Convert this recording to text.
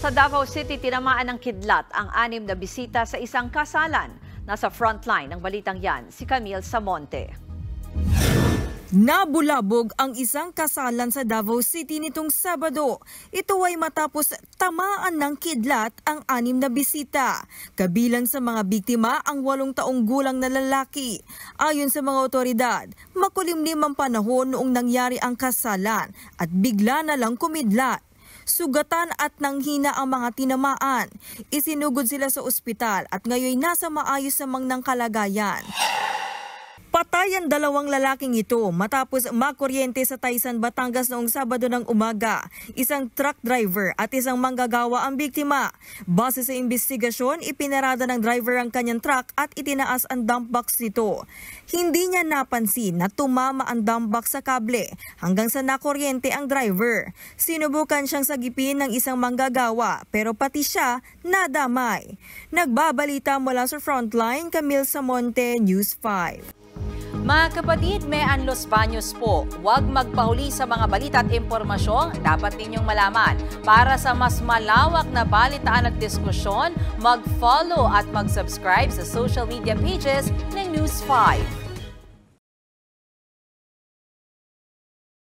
Sa Davao City, tinamaan ng kidlat ang 6 na bisita sa isang kasalan. Nasa frontline ng balitang yan, si Camille Samonte. Nabulabog ang isang kasalan sa Davao City nitong Sabado. Ito ay matapos tamaan ng kidlat ang 6 na bisita. Kabilang sa mga biktima ang 8 taong gulang na lalaki. Ayon sa mga otoridad, makulimlim ang panahon noong nangyari ang kasalan at bigla na lang kumidlat. Sugatan at nanghina ang mga tinamaan. Isinugod sila sa ospital at ngayon nasa maayos namang ng kalagayan. Patay ang 2 lalaking ito matapos makuryente sa Taysan, Batangas noong Sabado ng umaga. Isang truck driver at isang manggagawa ang biktima. Base sa investigasyon, ipinarada ng driver ang kanyang truck at itinaas ang dump box nito. Hindi niya napansin na tumama ang dump box sa kable hanggang sa nakuryente ang driver. Sinubukan siyang sagipin ng isang manggagawa pero pati siya nadamay. Nagbabalita mula sa Frontline, Camille Samonte, News 5. Mga kapatid, Mean Los Baños po. Huwag magpahuli sa mga balita at impormasyong dapat ninyong malaman. Para sa mas malawak na balitaan at diskusyon, mag-follow at mag-subscribe sa social media pages ng News 5.